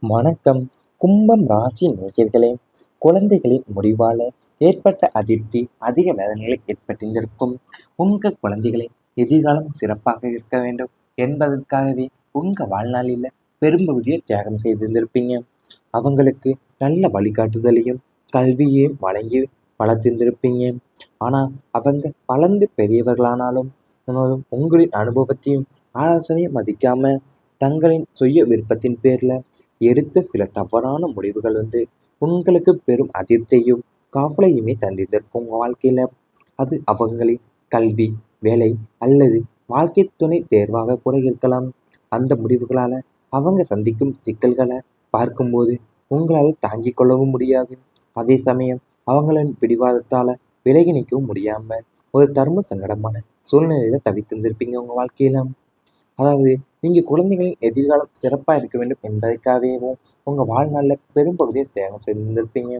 வணக்கம். கும்பம் ராசி நேயர்களே, குழந்தைகளின் முடிவால ஏற்பட்ட அதிர்ச்சி அதிக வேதனைகளை ஏற்பட்டிருந்திருக்கும். உங்க குழந்தைகளின் எதிர்காலம் சிறப்பாக இருக்க வேண்டும் என்பதற்காகவே உங்க வாழ்நாளில் பெரும்பகுதியை தியாகம் செய்திருந்திருப்பீங்க. அவங்களுக்கு நல்ல வழிகாட்டுதலையும் கல்வியையும் வழங்கி வளர்த்திருந்திருப்பீங்க. ஆனா அவங்க வளர்ந்து பெரியவர்களானாலும் உங்களின் அனுபவத்தையும் ஆலோசனையும் மதிக்காம தங்களின் சுய விருப்பத்தின் பேர்ல எடுத்த சில தவறான முடிவுகள் உங்களுக்கு பெரும் அதிர்ச்சியையும் கவலையுமே தந்திருக்கும் உங்க வாழ்க்கையில. அது அவங்களின் கல்வி, வேலை அல்லது வாழ்க்கை துணை தேர்வாக கூட இருக்கலாம். அந்த முடிவுகளால அவங்க சந்திக்கும் சிக்கல்களை பார்க்கும்போது உங்களால் தாங்கிக் கொள்ளவும் முடியாது. அதே சமயம் அவங்களின் பிடிவாதத்தால விலகி நிற்கவும் முடியாம ஒரு தர்ம சங்கடமான சூழ்நிலையில தவித்திருந்திருப்பீங்க உங்க வாழ்க்கையில. அதாவது நீங்க குழந்தைகளின் எதிர்காலம் சிறப்பா இருக்க வேண்டும் என்பதற்காகவும் உங்க வாழ்நாள்ல பெரும்பகுதியை தியாகம் செய்திருந்திருப்பீங்க.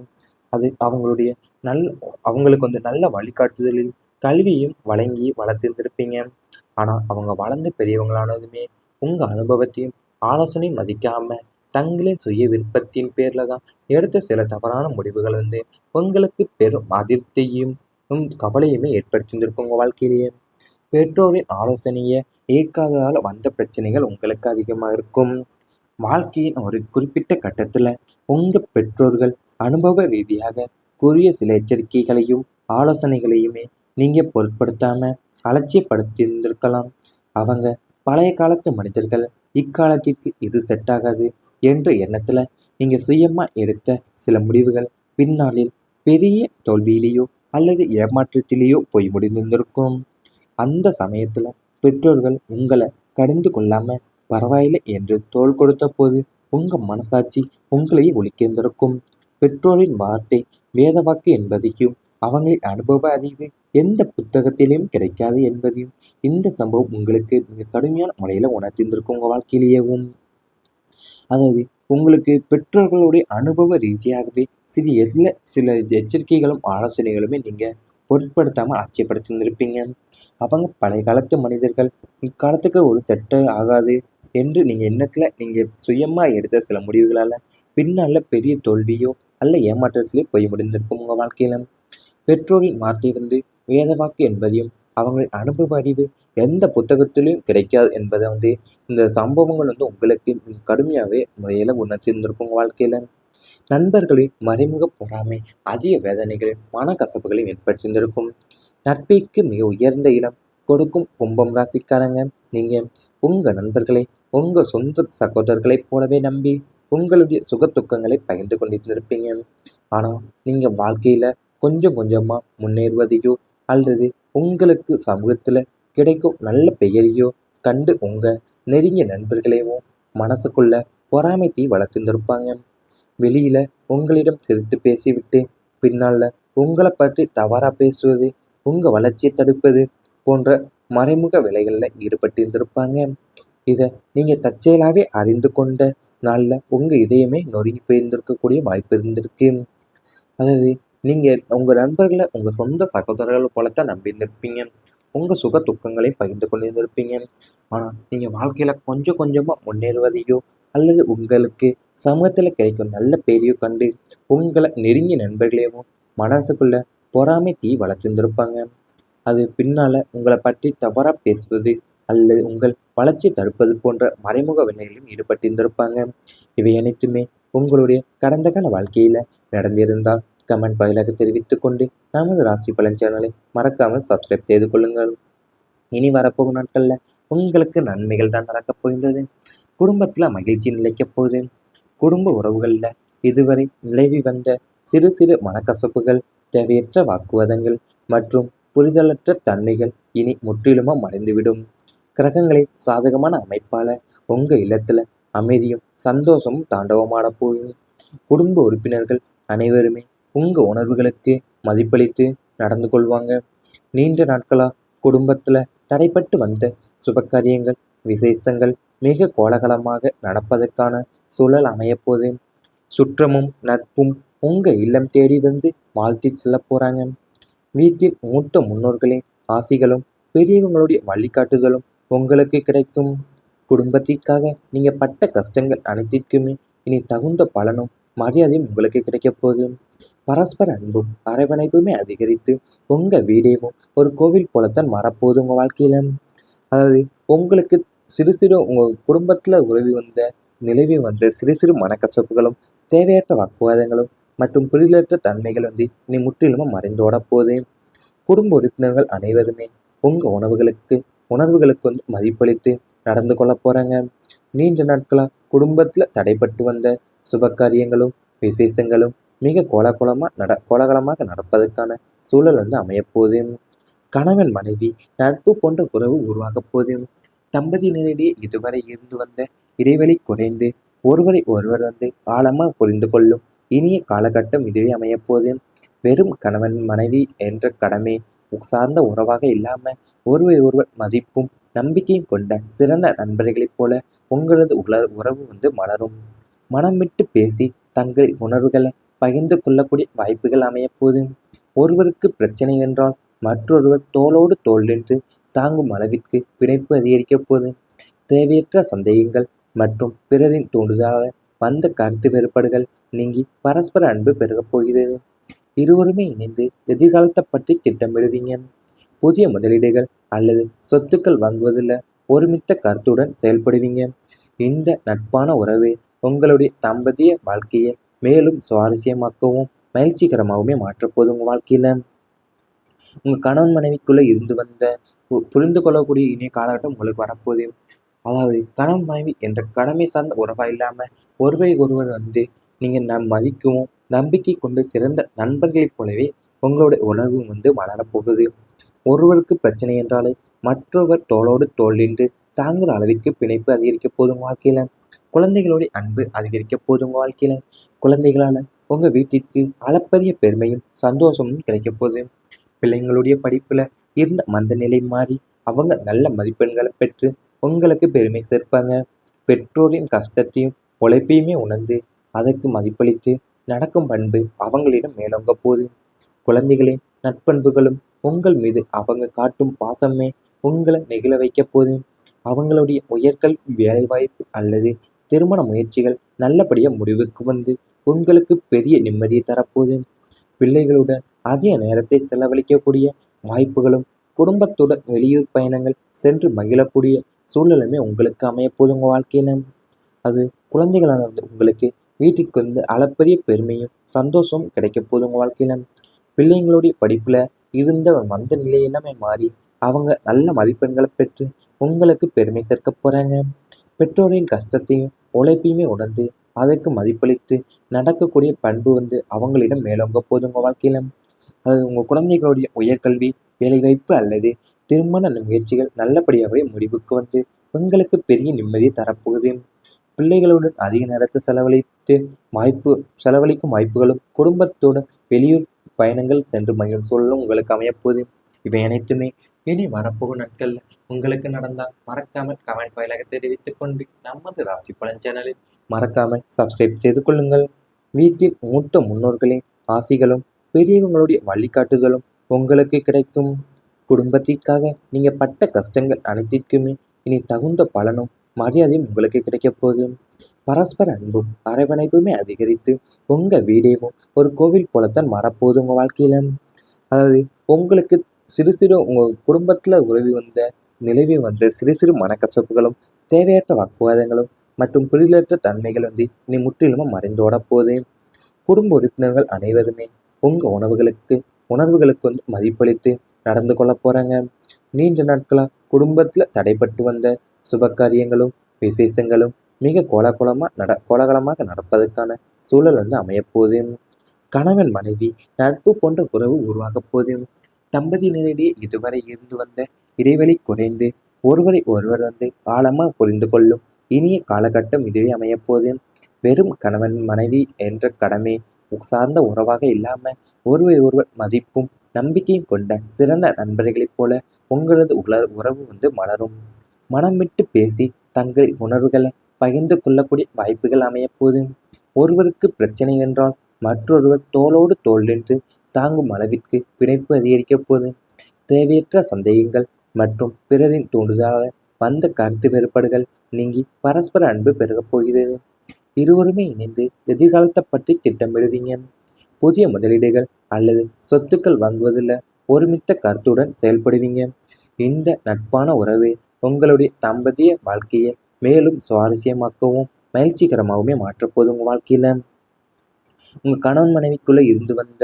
அது அவங்களுடைய நல் அவங்களுக்கு நல்ல வழிகாட்டுதலில் கல்வியும் வழங்கி வளர்த்திருந்திருப்பீங்க. ஆனா அவங்க வளர்ந்து பெரியவங்களானதுமே உங்க அனுபவத்தையும் ஆலோசனையும் மதிக்காம தங்களின் சுய விருப்பத்தின் பேர்ல தான் எடுத்த சில தவறான முடிவுகள் உங்களுக்கு பெரும் அதிருப்தியையும் கவலையுமே ஏற்படுத்தியிருந்திருக்கும் உங்க வாழ்க்கையிலேயே. பெற்றோரின் ஆலோசனையை ஏற்காததால் வந்த பிரச்சனைகள் உங்களுக்கு அதிகமாக இருக்கும். வாழ்க்கையின் ஒரு குறிப்பிட்ட கட்டத்தில் உங்கள் பெற்றோர்கள் அனுபவ ரீதியாக கூறிய சில எச்சரிக்கைகளையும் ஆலோசனைகளையுமே நீங்கள் பொருட்படுத்தாமல் அலட்சியப்படுத்தியிருந்திருக்கலாம். அவங்க பழைய காலத்து மனிதர்கள் இக்காலத்திற்கு இது செட் ஆகாது என்ற எண்ணத்தில் நீங்கள் சுயமாக எடுத்த சில முடிவுகள் பின்னாளில் பெரிய தோல்வியிலேயோ அல்லது ஏமாற்றத்திலேயோ போய் முடிந்திருந்திருக்கும். அந்த சமயத்துல பெற்றோர்கள் உங்களை கடிந்து கொள்ளாம பரவாயில்லை என்று தோள் கொடுத்த போது உங்க மனசாட்சி உங்களையே ஒலிக்கிருந்திருக்கும். பெற்றோரின் வார்த்தை வேதவாக்கு என்பதையும் அவங்களின் அனுபவ அறிவு எந்த புத்தகத்திலும் கிடைக்காது என்பதையும் இந்த சம்பவம் உங்களுக்கு மிக கடுமையான முறையில உணர்த்திருந்திருக்கும் உங்க வாழ்க்கையிலேயேவும். அதாவது உங்களுக்கு பெற்றோர்களுடைய அனுபவ ரீதியாகவே சில எச்சரிக்கைகளும் ஆலோசனைகளுமே நீங்க பொருட்படுத்தாமல் ஆட்சியப்படுத்தியிருந்திருப்பீங்க. அவங்க பழைய காலத்து மனிதர்கள் இக்காலத்துக்கு ஒரு செட்டே ஆகாது என்று நீங்கள் சுயமாக எடுத்த சில முடிவுகளால் பின்னால் பெரிய தோல்வியோ அல்ல ஏமாற்றத்திலே போய் முடிந்திருக்கும் உங்கள் வாழ்க்கையில. பெற்றோரின் வார்த்தை வேதவாக்கு என்பதையும் அவங்களின் அனுபவ அறிவு எந்த புத்தகத்திலையும் கிடைக்காது என்பதை இந்த சம்பவங்கள் உங்களுக்கு கடுமையாகவே முறையில் உணர்த்தியிருந்திருக்கும் உங்கள் வாழ்க்கையில. நண்பர்களின் மறைமுக பொறாமை அதிக வேதனைகளையும் மனக்கசப்புகளையும் ஏற்படுத்தியிருந்திருக்கும். நட்பைக்கு மிக உயர்ந்த இடம் கொடுக்கும் கும்பம் ராசிக்காரங்க நீங்க உங்க நண்பர்களை உங்க சொந்த சகோதரர்களைப் போலவே நம்பி உங்களுடைய சுக துக்கங்களை பகிர்ந்து கொண்டிருந்திருப்பீங்க. ஆனா நீங்க வாழ்க்கையில கொஞ்சம் கொஞ்சமா முன்னேறுவதையோ அல்லது உங்களுக்கு சமூகத்துல கிடைக்கும் நல்ல பெயரையோ கண்டு உங்க நெருங்கிய நண்பர்களையோ மனசுக்குள்ள பொறாமைத்தை வளர்த்திருந்திருப்பாங்க. வெளியில உங்களிடம் சிரித்து பேசிவிட்டு பின்னால உங்களை பற்றி தவறா பேசுவது, உங்க வளர்ச்சியை தடுப்பது போன்ற மறைமுக வேலைகளில் ஈடுபட்டிருந்திருப்பாங்க. இதை நீங்க தற்செயலாகவே அறிந்து கொண்ட நாள்ல உங்க இதயமே நொறுங்கி போயிருந்திருக்கக்கூடிய வாய்ப்பு இருந்திருக்கு. அதாவது நீங்க உங்க நண்பர்களை உங்க சொந்த சகோதரர்கள் போலத்தான் நம்பியிருந்திருப்பீங்க. உங்க சுக துக்கங்களை பகிர்ந்து கொண்டிருந்திருப்பீங்க. ஆனா நீங்க வாழ்க்கையில கொஞ்சம் கொஞ்சமா முன்னேறுவதையோ அல்லது உங்களுக்கு சமூகத்துல கிடைக்கும் நல்ல பேரையோ கண்டு உங்களை நெருங்கிய நண்பர்களையும் மனசுக்குள்ள பொறாமை தீ வளர்த்திருந்திருப்பாங்க. அது பின்னால உங்களை பற்றி தவறா பேசுவது அல்லது உங்கள் வளர்ச்சியை தடுப்பது போன்ற மறைமுக வேலைகளிலும் ஈடுபட்டிருந்திருப்பாங்க. இவை அனைத்துமே உங்களுடைய கடந்த கால வாழ்க்கையில நடந்திருந்தால் கமெண்ட் வாயிலாக தெரிவித்துக் கொண்டு நமது ராசி பலன் சேனலை மறக்காமல் சப்ஸ்கிரைப் செய்து கொள்ளுங்கள். இனி வரப்போகும் நாட்கள்ல உங்களுக்கு நன்மைகள் தான் நடக்கப் போகின்றது. குடும்பத்துல மகிழ்ச்சி நிலைக்கப் போகுது. குடும்ப உறவுகள்ல இதுவரை நிலவி வந்த சிறு சிறு மனக்கசப்புகள், தேவையற்ற வாக்குவாதங்கள் மற்றும் புரிதலற்ற தன்மைகள் இனி முற்றிலுமா மறைந்துவிடும். கிரகங்களின் சாதகமான அமைப்பால உங்க இல்லத்துல அமைதியும் சந்தோஷமும் தாண்டவமாட போகும். குடும்ப உறுப்பினர்கள் அனைவருமே உங்க உணர்வுகளுக்கு மதிப்பளித்து நடந்து கொள்வாங்க. நீண்ட நாட்களா குடும்பத்துல தடைப்பட்டு வந்த சுபகாரியங்கள், விசேஷங்கள் மிக கோலாகலமாக நடப்பதற்கான சூழல் அமையப்போது. சுற்றமும் நட்பும் உங்க இல்லம் தேடி வாழ்த்தி செல்ல போறாங்க. வீட்டில் மூத்த முன்னோர்களின் ஆசிகளும் பெரியவங்களுடைய வழிகாட்டுதலும் உங்களுக்கு கிடைக்கும். குடும்பத்திற்காக நீங்க பட்ட கஷ்டங்கள் அனைத்திற்குமே இனி தகுந்த பலனும் மரியாதையும் உங்களுக்கு கிடைக்கப் போகுது. பரஸ்பர அன்பும் அரவணைப்புமே அதிகரித்து உங்க வீடேவும் ஒரு கோவில் போலத்தான் மாறப்போகுது உங்க வாழ்க்கையில. அதாவது உங்களுக்கு சிறு சிறு உங்க குடும்பத்துல நிலவி வந்த சிறு சிறு மனக்கசப்புகளும் தேவையற்ற வாக்குவாதங்களும் மற்றும் புரிதலற்ற தன்மைகள் இனி முற்றிலுமா மறைந்தோட போகுது. குடும்ப உறுப்பினர்கள் அனைவருமே உங்க உணர்வுகளுக்கு மதிப்பளித்து நடந்து கொள்ள போறாங்க. நீண்ட நாட்களா குடும்பத்துல தடைப்பட்டு வந்த சுப காரியங்களும் விசேஷங்களும் மிக கோலாகலமாக நடப்பதற்கான சூழல் அமையப்போகுது. கணவன் மனைவி நட்பு போன்ற உறவு உருவாகப் போகுது. தம்பதியினரிடையே இதுவரை இருந்து வந்த இடைவெளி குறைந்து ஒருவரை ஒருவர் ஆழமா புரிந்து கொள்ளும் இனிய காலகட்டம் இதுவே அமையப்போகுது. வெறும் கணவன் மனைவி என்ற கடமை சார்ந்த உறவாக இல்லாம ஒருவரை ஒருவர் மதிப்பும் நம்பிக்கையும் கொண்ட சிறந்த நண்பர்களைப் போல உங்களது உறவு மலரும். மனம் விட்டு பேசி தங்கள் உணர்வுகளை பகிர்ந்து கொள்ளக்கூடிய வாய்ப்புகள் அமையப்போகுது. ஒருவருக்கு பிரச்சனை என்றால் மற்றொருவர் தோளோடு தோள் நின்று தாங்கும் அளவிற்கு பிணைப்பு அதிகரிக்கப் போகுது. தேவையற்ற சந்தேகங்கள் மற்றும் பிறரின் தூண்டுதலால் வந்த கருத்து வேறுபாடுகள் நீங்கி பரஸ்பர அன்பு பெருகப் போகிறது. இருவருமே இணைந்து எதிர்காலத்தை பற்றி திட்டமிடுவீங்க. புதிய முதலீடுகள் அல்லது சொத்துக்கள் வாங்குவதில் ஒருமித்த கருத்துடன் செயல்படுவீங்க. இந்த நட்பான உறவு உங்களுடைய தம்பதிய வாழ்க்கையை மேலும் சுவாரஸ்யமாக்கவும் மகிழ்ச்சிகரமாகவுமே மாற்றப்போகுது. உங்க வாழ்க்கையில உங்க கணவன் மனைவிக்குள்ள இருந்து வந்த புரிந்து கொள்ளக்கூடிய இனிய காலகட்டம் உங்களுக்கு வரப்போகுது. அதாவது கணவன் மனைவி என்ற கடமை சார்ந்த உறவா இல்லாம ஒருவரை ஒருவர் நீங்க மதிக்கவும் நம்பிக்கை கொண்டு சிறந்த நண்பர்களைப் போலவே உங்களுடைய உணர்வு வளரப்போகுது. ஒருவருக்கு பிரச்சனை என்றாலே மற்றொருவர் தோளோடு தோள் நின்று தாங்குற அளவிற்கு பிணைப்பு அதிகரிக்க போதும் வாழ்க்கையில. குழந்தைகளுடைய அன்பு அதிகரிக்க போதும் வாழ்க்கையில. குழந்தைகளால உங்க வீட்டிற்கு அளப்பரிய பெருமையும் சந்தோஷமும் கிடைக்க போகுது. பிள்ளைங்களுடைய படிப்புல இருந்த மந்த நிலை மாறி அவங்க நல்ல மதிப்பெண்களை பெற்று உங்களுக்கு பெருமை சேர்ப்பாங்க. பெற்றோரின் கஷ்டத்தையும் உழைப்பையுமே உணர்ந்து அதற்கு மதிப்பளித்து நடக்கும் பண்பு அவங்களிடம் மேலோங்க போகுது. குழந்தைகளின் நட்பண்புகளும் உங்கள் மீது அவங்க காட்டும் பாசமே உங்களை நெகிழ வைக்க போகுது. அவங்களுடைய உயர்கல்வி வேலைவாய்ப்பு அல்லது திருமண முயற்சிகள் நல்லபடியா முடிவுக்கு உங்களுக்கு பெரிய நிம்மதியை தரப்போகுது. பிள்ளைகளுடன் அதிக நேரத்தை செலவழிக்கக்கூடிய வாய்ப்புகளும் குடும்பத்துடன் வெளியூர் பயணங்கள் சென்று மகிழக்கூடிய சூழலுமே உங்களுக்கு அமையப்போகுது உங்க வாழ்க்கையில. அது குழந்தைகளான உங்களுக்கு வீட்டிற்கு அளப்பரிய பெருமையும் சந்தோஷமும் கிடைக்க போகுது உங்க வாழ்க்கையில. பிள்ளைங்களுடைய படிப்புல இருந்த மந்த நிலை எல்லாமே மாறி அவங்க நல்ல மதிப்பெண்களை பெற்று உங்களுக்கு பெருமை சேர்க்க போறாங்க. பெற்றோரின் கஷ்டத்தையும் உழைப்பையுமே உணர்ந்து அதற்கு மதிப்பளித்து நடக்கக்கூடிய பண்பு அவங்களிடம் மேலோங்க போகுது உங்க வாழ்க்கையில. அது உங்க குழந்தைகளுடைய உயர்கல்வி வேலைவாய்ப்பு அல்லது திருமண முயற்சிகள் நல்லபடியாகவே முடிவுக்கு உங்களுக்கு பெரிய நிம்மதியை தரப்போகுது. பிள்ளைகளுடன் அதிக நேரத்தை செலவழிக்கும் வாய்ப்புகளும் குடும்பத்தோட வெளியூர் பயணங்கள் சென்று மகிழும் சூழலும் உங்களுக்கு அமையப்போகுது. இவை அனைத்துமே இனி வரப்போகும் நாட்கள்ல உங்களுக்கு நடந்தால் மறக்காமல் கமெண்ட் வாயிலாக தெரிவித்துக் கொண்டு நமது ராசி பலன் சேனலில் மறக்காமல் சப்ஸ்கிரைப் செய்து கொள்ளுங்கள். வீட்டில் மூத்த முன்னோர்களின் ஆசிகளும் பெரியவங்களுடைய வழிகாட்டுதலும் உங்களுக்கு கிடைக்கும். குடும்பத்திற்காக நீங்க பட்ட கஷ்டங்கள் அனைத்திற்குமே இனி தகுந்த பலனும் மரியாதையும் உங்களுக்கு கிடைக்கப் போகுது. பரஸ்பர அன்பும் அரவணைப்புமே அதிகரித்து உங்க வீடேவும் ஒரு கோவில் போலத்தான் மாறப்போகுது உங்க வாழ்க்கையில. அதாவது உங்களுக்கு சிறு சிறு உங்க குடும்பத்துல நிலவி வந்த சிறு சிறு மனக்கசப்புகளும் தேவையற்ற வாக்குவாதங்களும் மற்றும் புரிதலற்ற தன்மைகள் இனி முற்றிலுமா மறைந்தோட போகுது. குடும்ப உறுப்பினர்கள் அனைவருமே உங்க உணர்வுகளுக்கு மதிப்பளித்து நடந்து கொள்ள போறாங்க. நீண்ட நாட்களா குடும்பத்துல தடைப்பட்டு வந்த சுப காரியங்களும் விசேஷங்களும் மிக கோலாகலமாக நடப்பதற்கான சூழல் அமையப்போகுது. கணவன் மனைவி நட்பு போன்ற உறவு உருவாகப் போகுது. தம்பதியினரிடையே இதுவரை இருந்து வந்த இடைவெளி குறைந்து ஒருவரை ஒருவர் ஆழமா புரிந்து கொள்ளும் இனிய காலகட்டம் இதுவே அமையப்போகுது. வெறும் கணவன் மனைவி என்ற கடமை சார்ந்த உறவாக இல்லாம ஒருவரை ஒருவர் மதிப்பும் நம்பிக்கையும் கொண்ட சிறந்த நண்பர்களைப் போல உங்களது உறவு மலரும். மனம் விட்டு பேசி தங்கள் உணர்வுகளை பகிர்ந்து கொள்ளக்கூடிய வாய்ப்புகள் அமையப்போகுது. ஒருவருக்கு பிரச்சனை என்றால் மற்றொருவர் தோளோடு தோள் நின்று தாங்கும் அளவிற்கு பிணைப்பு அதிகரிக்கப் போகுது. தேவையற்ற சந்தேகங்கள் மற்றும் பிறரின் தூண்டுதலால் வந்த கருத்து வேறுபாடுகள் நீங்கி பரஸ்பர அன்பு பெருகப் போகிறது. இருவருமே இணைந்து எதிர்காலத்தை பற்றி திட்டமிடுவீங்க. புதிய முதலீடுகள் அல்லது சொத்துக்கள் வாங்குவதில் ஒருமித்த கருத்துடன் செயல்படுவீங்க. இந்த நட்பான உறவு உங்களுடைய தம்பதிய வாழ்க்கையை மேலும் சுவாரஸ்யமாக்கவும் மகிழ்ச்சிகரமாகவுமே மாற்றப்போகுது. உங்கள் வாழ்க்கையில உங்கள் கணவன் மனைவிக்குள்ள இருந்து வந்த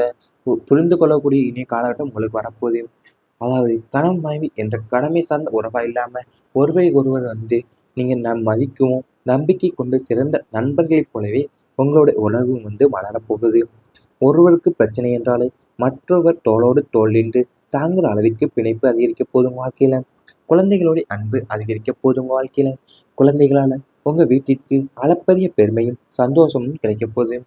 புரிந்து கொள்ளக்கூடிய இனிய காலகட்டம் உங்களுக்கு வரப்போகுது. அதாவது கணவன் மனைவி என்ற கடமை சார்ந்த உறவா இல்லாம ஒருவரை ஒருவர் நீங்க மதிக்கவும் நம்பிக்கை கொண்டு சிறந்த நண்பர்களைப் போலவே உங்களுடைய உணர்வும் வளரப்போகுது. ஒருவருக்கு பிரச்சனை என்றாலே மற்றொருவர் தோளோடு தோள் நின்று தாங்குற அளவிற்கு பிணைப்பு அதிகரிக்க போதும் வாழ்க்கையில. குழந்தைகளுடைய அன்பு அதிகரிக்க போதும் வாழ்க்கையில. குழந்தைகளால உங்க வீட்டிற்கு அளப்பரிய பெருமையும் சந்தோஷமும் கிடைக்க போகுது.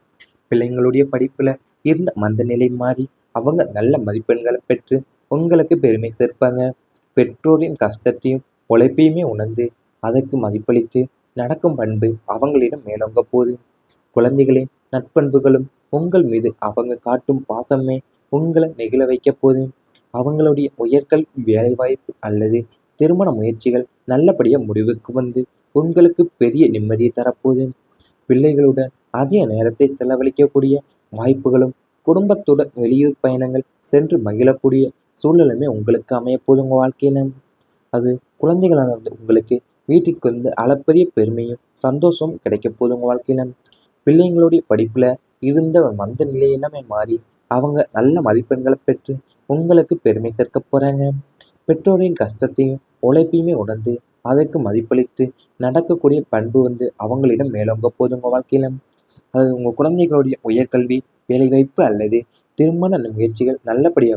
பிள்ளைங்களுடைய படிப்புல இருந்த மந்த நிலை மாறி அவங்க நல்ல மதிப்பெண்களை பெற்று உங்களுக்கு பெருமை சேர்ப்பாங்க. பெற்றோரின் கஷ்டத்தையும் உழைப்பையுமே உணர்ந்து அதற்கு மதிப்பளித்து நடக்கும் பண்பு அவங்களிடம் மேலோங்க போகுது. குழந்தைகளின் நட்பண்புகளும் உங்கள் மீது அவங்க காட்டும் பாசமே உங்களை நெகிழ வைக்க போகுது. அவங்களுடைய உயர்கல்வி வேலைவாய்ப்பு அல்லது திருமண முயற்சிகள் நல்லபடியாக முடிவுக்கு உங்களுக்கு பெரிய நிம்மதியை தரப்போகுது. பிள்ளைகளுடன் அதிக நேரத்தை செலவழிக்கக்கூடிய வாய்ப்புகளும் குடும்பத்துடன் வெளியூர் பயணங்கள் சென்று மகிழக்கூடிய சூழலுமே உங்களுக்கு அமையப்போகுது உங்கள் வாழ்க்கையில. அது குழந்தைகளான உங்களுக்கு வீட்டிற்கு அளப்பரிய பெருமையும் சந்தோஷமும் கிடைக்க போகுது உங்கள் வாழ்க்கையில. பிள்ளைங்களுடைய படிப்புல இருந்த மந்த நிலை எல்லாமே மாறி அவங்க நல்ல மதிப்பெண்களை பெற்று உங்களுக்கு பெருமை சேர்க்க போறாங்க. பெற்றோரின் கஷ்டத்தையும் உழைப்பையுமே உணர்ந்து அதற்கு மதிப்பளித்து நடக்கக்கூடிய பண்பு அவங்களிடம் மேலோங்க போகுது உங்க வாழ்க்கையில. அது உங்க குழந்தைகளுடைய உயர்கல்வி வேலைவாய்ப்பு அல்லது திருமண முயற்சிகள் நல்லபடியாக